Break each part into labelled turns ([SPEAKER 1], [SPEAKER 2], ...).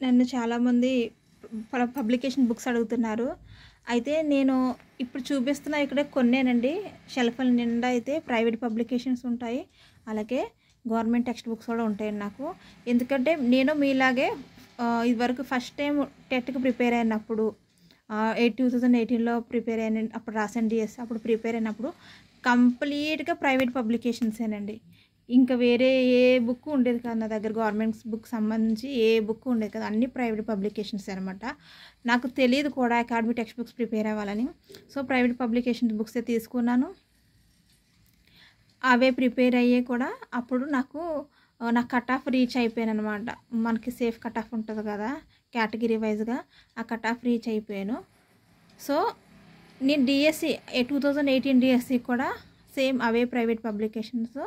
[SPEAKER 1] నన్ను చాలామంది publication books అడుగుతున్నారు. అయితే నేను ఇప్పుడు చూపిస్తున్న ఇక్కడ కొన్నేనండి. షెల్ఫ్‌ల నిండా అయితే ప్రైవేట్ పబ్లికేషన్స్ ఉంటాయి. అలాగే గవర్నమెంట్ టెక్స్ట్ బుక్స్ కూడా ఉంటాయండి నాకు. ఎందుకంటే నేను మీలాగే ఇదివరకు ఫస్ట్ టైం టెట్‌కి ప్రిపేర్ అయినప్పుడు 2018లో ప్రిపేర్ అయిన అప్పుడు రాసాను డీఎస్సీ. అప్పుడు ప్రిపేర్ అయినప్పుడు కంప్లీట్‌గా ప్రైవేట్ పబ్లికేషన్సేనండి. ఇంకా వేరే ఏ బుక్ ఉండేది కాదు నా దగ్గర. గవర్నమెంట్స్ బుక్ సంబంధించి ఏ బుక్ ఉండేది కాదు. అన్నీ ప్రైవేట్ పబ్లికేషన్స్ అనమాట. నాకు తెలీదు కూడా అకాడమిక్ టెక్స్ట్ బుక్స్ ప్రిపేర్ అవ్వాలని. సో ప్రైవేట్ పబ్లికేషన్స్ బుక్సే తీసుకున్నాను. అవే ప్రిపేర్ అయ్యే కూడా అప్పుడు నా కట్ ఆఫ్ రీచ్ అయిపోయాననమాట. మనకి సేఫ్ కట్ ఆఫ్ ఉంటుంది కదా కేటగిరీ వైజ్గా, ఆ కట్ ఆఫ్ రీచ్ అయిపోయాను. సో నేను డిఎస్సి 2018 డిఎస్సి కూడా సేమ్ అవే ప్రైవేట్ పబ్లికేషన్స్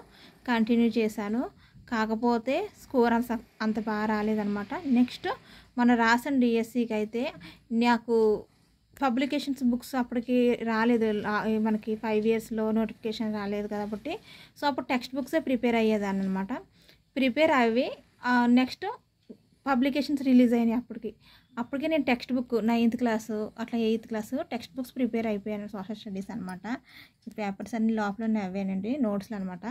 [SPEAKER 1] కంటిన్యూ చేశాను. కాకపోతే స్కోర్ అంత బాగా రాలేదనమాట. నెక్స్ట్ మన రాసిన డిఎస్సికి అయితే నాకు పబ్లికేషన్స్ బుక్స్ అప్పటికి రాలేదు. మనకి 5 ఇయర్స్లో నోటిఫికేషన్ రాలేదు కాబట్టి సో అప్పుడు టెక్స్ట్ బుక్సే ప్రిపేర్ అయ్యేదాన్ని అనమాట. ప్రిపేర్ అవి నెక్స్ట్ పబ్లికేషన్స్ రిలీజ్ అయినాయి. అప్పటికి నేను టెక్స్ట్ బుక్ 9th క్లాసు అట్లా 8th class text books prepare అయిపోయాను. సోషల్ స్టడీస్ అనమాట. ఈ పేపర్స్ అన్ని లోపలనే అవేనండి, నోట్స్లు అనమాట.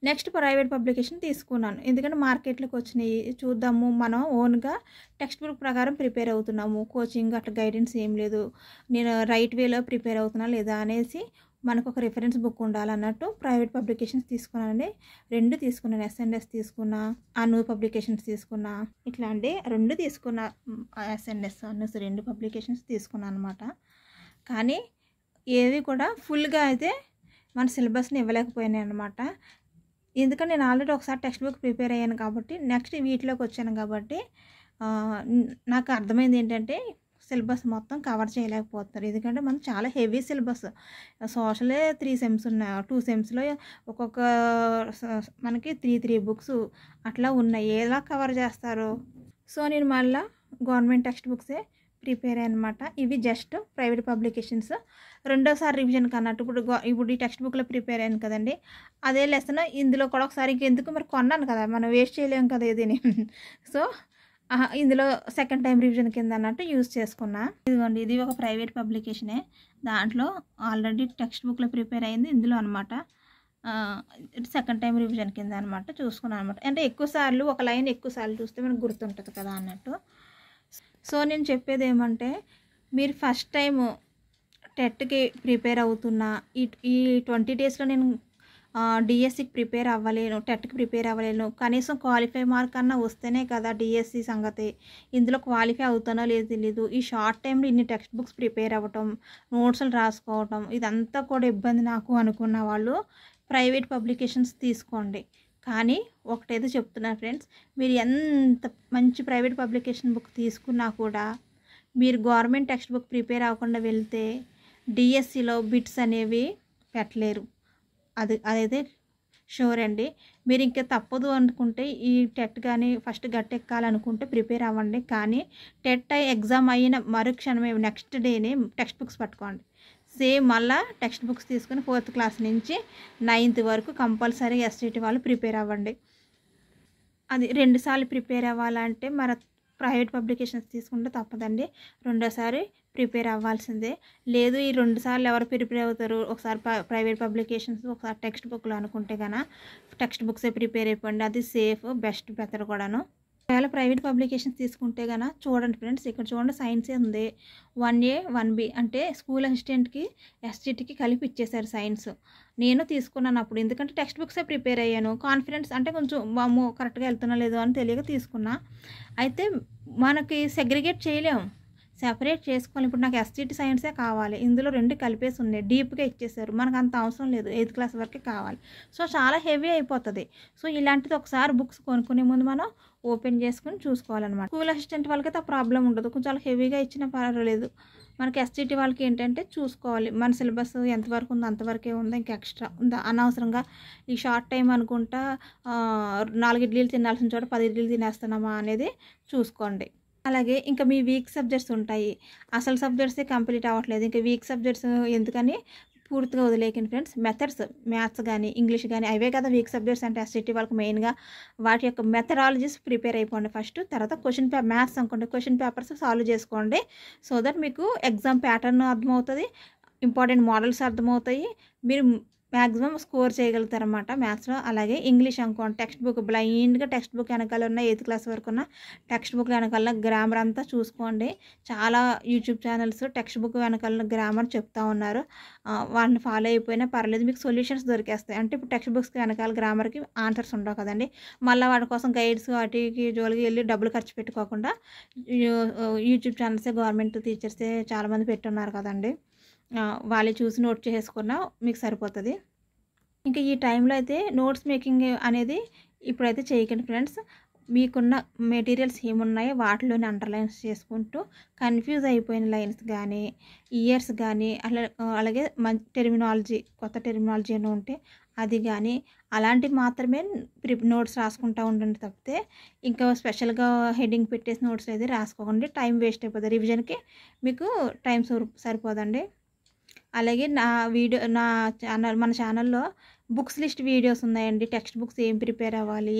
[SPEAKER 1] నెక్స్ట్ ప్రైవేట్ పబ్లికేషన్ తీసుకున్నాను. ఎందుకంటే మార్కెట్లోకి వచ్చినాయి, చూద్దాము, మనం ఓన్గా టెక్స్ట్ బుక్ ప్రకారం ప్రిపేర్ అవుతున్నాము, కోచింగ్ అట్లా గైడెన్స్ ఏం లేదు, నేను రైట్ వేలో ప్రిపేర్ అవుతున్నా లేదా అనేసి మనకు ఒక రిఫరెన్స్ బుక్ ఉండాలన్నట్టు ప్రైవేట్ పబ్లికేషన్స్ తీసుకున్నానండి. 2 తీసుకున్నాను. ఎస్ఎన్ఎస్ తీసుకున్నా, అను పబ్లికేషన్స్ తీసుకున్నా, ఇట్లా అండి 2 తీసుకున్నా. ఎస్ఎన్ఎస్ అన్నస్ 2 పబ్లికేషన్స్ తీసుకున్నాను అనమాట. కానీ ఏవి కూడా ఫుల్గా అయితే మన సిలబస్ని ఇవ్వలేకపోయినాయి అనమాట. ఎందుకంటే నేను ఆల్రెడీ ఒకసారి టెక్స్ట్ బుక్ ప్రిపేర్ అయ్యాను కాబట్టి నెక్స్ట్ వీటిలోకి వచ్చాను కాబట్టి నాకు అర్థమైంది ఏంటంటే సిలబస్ మొత్తం కవర్ చేయలేకపోతున్నారు. ఎందుకంటే మనం చాలా హెవీ సిలబస్. సోషలే 3 సెమ్స్ ఉన్నాయి. 2 సెమ్స్లో ఒక్కొక్క మనకి 3 బుక్స్ అట్లా ఉన్నాయి. ఎలా కవర్ చేస్తారు? సో నేను మళ్ళీ గవర్నమెంట్ టెక్స్ట్ బుక్సే ప్రిపేర్ అయ్యానమాట. ఇవి జస్ట్ ప్రైవేట్ పబ్లికేషన్స్. రెండోసారి రివిజన్కి అన్నట్టు ఇప్పుడు ఈ టెక్స్ట్ బుక్లో ప్రిపేర్ అయ్యాను కదండి, అదే లెసన్ ఇందులో కూడా ఒకసారి ఇంకెందుకు మరి కొన్నాను కదా, మనం వేస్ట్ చేయలేము కదా ఏదీని. సో ఇందులో సెకండ్ టైం రివిజన్ కింద అన్నట్టు యూజ్ చేసుకున్నా. ఇదిగోండి, ఇది ఒక ప్రైవేట్ పబ్లికేషనే. దాంట్లో ఆల్రెడీ టెక్స్ట్ బుక్లో ప్రిపేర్ అయింది ఇందులో అనమాట. సెకండ్ టైం రివిజన్ కింద అనమాట చూసుకున్నాను అనమాట. అంటే ఎక్కువసార్లు ఒక లైన్ ఎక్కువసార్లు చూస్తే మనకు గుర్తుంటుంది కదా అన్నట్టు. సో నేను చెప్పేది ఏమంటే, మీరు ఫస్ట్ టైము టెట్కి ప్రిపేర్ అవుతున్నా ఈ 20 డేస్లో నేను డిఎస్సికి ప్రిపేర్ అవ్వలేను, టెట్కి ప్రిపేర్ అవ్వలేను, కనీసం క్వాలిఫై మార్క్ అన్నా వస్తేనే కదా డిఎస్సి సంగతి. ఇందులో క్వాలిఫై అవుతానో లేదో తెలీదు. ఈ షార్ట్ టైంలో ఇన్ని టెక్స్ట్ బుక్స్ ప్రిపేర్ అవ్వటం, నోట్స్లు రాసుకోవటం, ఇదంతా కూడా ఇబ్బంది నాకు అనుకున్న వాళ్ళు ప్రైవేట్ పబ్లికేషన్స్ తీసుకోండి. కానీ ఒకటేదో చెప్తున్నా ఫ్రెండ్స్, మీరు ఎంత మంచి ప్రైవేట్ పబ్లికేషన్ బుక్ తీసుకున్నా కూడా మీరు గవర్నమెంట్ టెక్స్ట్ బుక్ ప్రిపేర్ అవ్వకుండా వెళ్తే డిఎస్సిలో బిట్స్ అనేవి పెట్టలేరు. అదైతే షూర్ అండి. మీరు ఇంకా తప్పదు అనుకుంటే ఈ టెట్ కానీ ఫస్ట్ గట్టెక్కాలనుకుంటే ప్రిపేర్ అవ్వండి. కానీ టెట్ ఎగ్జామ్ అయిన మరుక్షణమే నెక్స్ట్ డేనే టెక్స్ట్ బుక్స్ పట్టుకోండి. సేమ్ మళ్ళీ టెక్స్ట్ బుక్స్ తీసుకుని 4th క్లాస్ నుంచి 9th వరకు కంపల్సరీ ఎస్టీటీ వాళ్ళు ప్రిపేర్ అవ్వండి. అది 2 సార్లు ప్రిపేర్ అవ్వాలంటే మరి ప్రైవేట్ పబ్లికేషన్స్ తీసుకుంటే తప్పదండి. రెండోసారి ప్రిపేర్ అవ్వాల్సిందే. లేదు ఈ 2 సార్లు ఎవరు ప్రిపేర్ అవుతారు, ఒకసారి ప్రైవేట్ పబ్లికేషన్స్ ఒకసారి టెక్స్ట్ బుక్లు అనుకుంటే కన్నా టెక్స్ట్ బుక్సే ప్రిపేర్ అయిపోండి. అది సేఫ్, బెస్ట్, బెటర్ కూడాను. ఒకవేళ ప్రైవేట్ పబ్లికేషన్స్ తీసుకుంటే కన్నా చూడండి ఫ్రెండ్స్, ఇక్కడ చూడండి సైన్సే ఉంది. 1A 1B అంటే స్కూల్ అసిస్టెంట్కి ఎస్జిటికి కలిపి ఇచ్చేసారు సైన్స్. నేను తీసుకున్నాను అప్పుడు, ఎందుకంటే టెక్స్ట్ బుక్సే ప్రిపేర్ అయ్యాను. కాన్ఫిడెన్స్ అంటే కొంచెం వామ్మో కరెక్ట్గా వెళ్తున్నా లేదో అని తెలియక తీసుకున్నా. అయితే మనకి సెగ్రిగేట్ చేయలేము, సెపరేట్ చేసుకోవాలి. ఇప్పుడు నాకు ఎస్జిటి సైన్సే కావాలి, ఇందులో 2 కలిపేసి ఉన్నాయి, డీప్గా ఇచ్చేసారు. మనకు అంత అవసరం లేదు, 8th క్లాస్ వరకే కావాలి. సో చాలా హెవీ అయిపోతుంది. సో ఇలాంటిది ఒకసారి బుక్స్ కొనుక్కునే ముందు మనం ఓపెన్ చేసుకుని చూసుకోవాలన్నమాట. స్కూల్ అసిస్టెంట్ వాళ్ళకైతే ఆ ప్రాబ్లం ఉండదు, కొంచెం చాలా హెవీగా ఇచ్చినా పర్వాలేదు. మనకి ఎస్జిటి వాళ్ళకి ఏంటంటే చూసుకోవాలి మన సిలబస్ ఎంతవరకు ఉందో అంతవరకే ఉందా, ఇంకా ఎక్స్ట్రా ఉందా, అనవసరంగా ఈ షార్ట్ టైం అనుకుంటా 4 ఇడ్లీలు తినాల్సిన చోట 10 ఇడ్లీలు తినేస్తున్నామా అనేది చూసుకోండి. అలాగే ఇంకా మీ వీక్ సబ్జెక్ట్స్ ఉంటాయి, అసలు సబ్జెక్ట్సే కంప్లీట్ అవ్వట్లేదు, ఇంకా వీక్ సబ్జెక్ట్స్ ఎందుకని పూర్తిగా వదిలేకండి ఫ్రెండ్స్. మెథడ్స్ మ్యాథ్స్ కానీ ఇంగ్లీష్ కానీ అవే కదా వీక్ సబ్జెక్ట్స్ అంటే ఎస్సిటి వాళ్ళకి మెయిన్గా. వాటి యొక్క మెథడాలజీస్ ప్రిపేర్ అయిపోండి ఫస్ట్. తర్వాత మ్యాథ్స్ అనుకోండి, క్వశ్చన్ పేపర్స్ సాల్వ్ చేసుకోండి. సో దట్ మీకు ఎగ్జామ్ ప్యాటర్న్ అర్థమవుతుంది, ఇంపార్టెంట్ మోడల్స్ అర్థమవుతాయి, మీరు మ్యాక్సిమం స్కోర్ చేయగలుగుతారన్నమాట మ్యాథ్స్లో. అలాగే ఇంగ్లీష్ అనుకోండి, టెక్స్ట్ బుక్ బ్లైండ్గా టెక్స్ట్ బుక్ వెనకాల ఉన్న 8th క్లాస్ వరకు ఉన్న టెక్స్ట్ బుక్ వెనకాల గ్రామర్ అంతా చూసుకోండి. చాలా యూట్యూబ్ ఛానల్స్ టెక్స్ట్ బుక్ వెనకాల గ్రామర్ చెప్తా ఉన్నారు. వాటిని ఫాలో అయిపోయినా పర్లేదు, మీకు సొల్యూషన్స్ దొరికేస్తాయి. అంటే ఇప్పుడు టెక్స్ట్ బుక్స్కి వెనకాల గ్రామర్కి ఆన్సర్స్ ఉండవు కదండి. మళ్ళీ వాటి కోసం గైడ్స్ వాటికి జోలికి వెళ్ళి డబ్బులు ఖర్చు పెట్టుకోకుండా యూట్యూబ్ ఛానల్సే గవర్నమెంట్ టీచర్సే చాలామంది పెట్టున్నారు కదండి. వాళ్ళు చూసి నోట్ చేసుకున్నా మీకు సరిపోతుంది. ఇంకా ఈ టైంలో అయితే నోట్స్ మేకింగ్ అనేది ఇప్పుడైతే చేయకండి ఫ్రెండ్స్. మీకున్న మెటీరియల్స్ ఏమున్నాయో వాటిలోనే అండర్లైన్స్ చేసుకుంటూ కన్ఫ్యూజ్ అయిపోయిన లైన్స్ కానీ ఇయర్స్ కానీ అలాగే టెర్మినాలజీ కొత్త టెర్మినాలజీ అని ఉంటే అది కానీ అలాంటివి మాత్రమే నోట్స్ రాసుకుంటూ ఉండండి తప్పితే ఇంకా స్పెషల్గా హెడ్డింగ్ పెట్టేసి నోట్స్ అయితే రాసుకోకండి. టైం వేస్ట్ అయిపోతుంది, రివిజన్కి మీకు టైం సరిపోదండి. అలాగే మన ఛానల్లో బుక్స్ లిస్ట్ వీడియోస్ ఉన్నాయండి. టెక్స్ట్ బుక్స్ ఏం ప్రిపేర్ అవ్వాలి,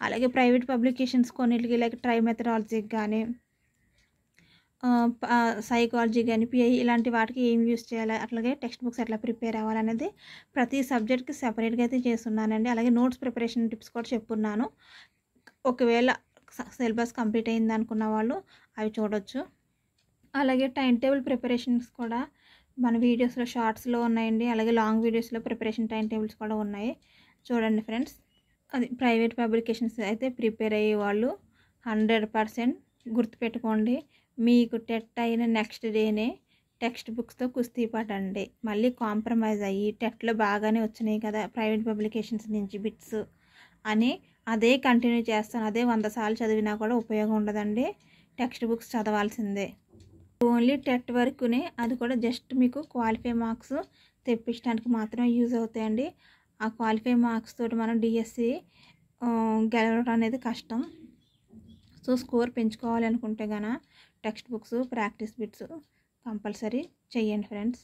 [SPEAKER 1] అలాగే ప్రైవేట్ పబ్లికేషన్స్ కొన్నిటికి లైక్ ట్రై మెథడాలజీకి కానీ సైకాలజీ కానీ పిఐ ఇలాంటి వాటికి ఏం యూస్ చేయాలి, అట్లాగే టెక్స్ట్ బుక్స్ ఎట్లా ప్రిపేర్ అవ్వాలనేది ప్రతి సబ్జెక్ట్కి సెపరేట్గా అయితే చేస్తున్నానండి. అలాగే నోట్స్ ప్రిపరేషన్ టిప్స్ కూడా చెప్పున్నాను. ఒకవేళ సిలబస్ కంప్లీట్ అయింది అనుకున్న వాళ్ళు అవి చూడొచ్చు. అలాగే టైం టేబుల్ ప్రిపరేషన్స్ కూడా మన వీడియోస్లో షార్ట్స్లో ఉన్నాయండి. అలాగే లాంగ్ వీడియోస్లో ప్రిపరేషన్ టైం టేబుల్స్ కూడా ఉన్నాయి, చూడండి ఫ్రెండ్స్. అది ప్రైవేట్ పబ్లికేషన్స్ అయితే ప్రిపేర్ అయ్యే వాళ్ళు 100% గుర్తుపెట్టుకోండి. మీకు టెట్ అయిన నెక్స్ట్ డేనే టెక్స్ట్ బుక్స్తో కుస్తీ పడండి. మళ్ళీ కాంప్రమైజ్ అయ్యి టెట్లో బాగానే వచ్చినాయి కదా ప్రైవేట్ పబ్లికేషన్స్ నుంచి బిట్స్ అని అదే కంటిన్యూ చేస్తాను, అదే 100 సార్లు చదివినా కూడా ఉపయోగం ఉండదండి. టెక్స్ట్ బుక్స్ చదవాల్సిందే. ఓన్లీ టెట్ వరకునే, అది కూడా జస్ట్ మీకు క్వాలిఫై మార్క్స్ తెప్పించడానికి మాత్రమే యూజ్ అవుతాయండి. ఆ క్వాలిఫై మార్క్స్ తోటి మనం డిఎస్సి గెలవడం అనేది కష్టం. సో స్కోర్ పెంచుకోవాలి అనుకుంటే text books practice bits compulsory చెయ్యండి ఫ్రెండ్స్.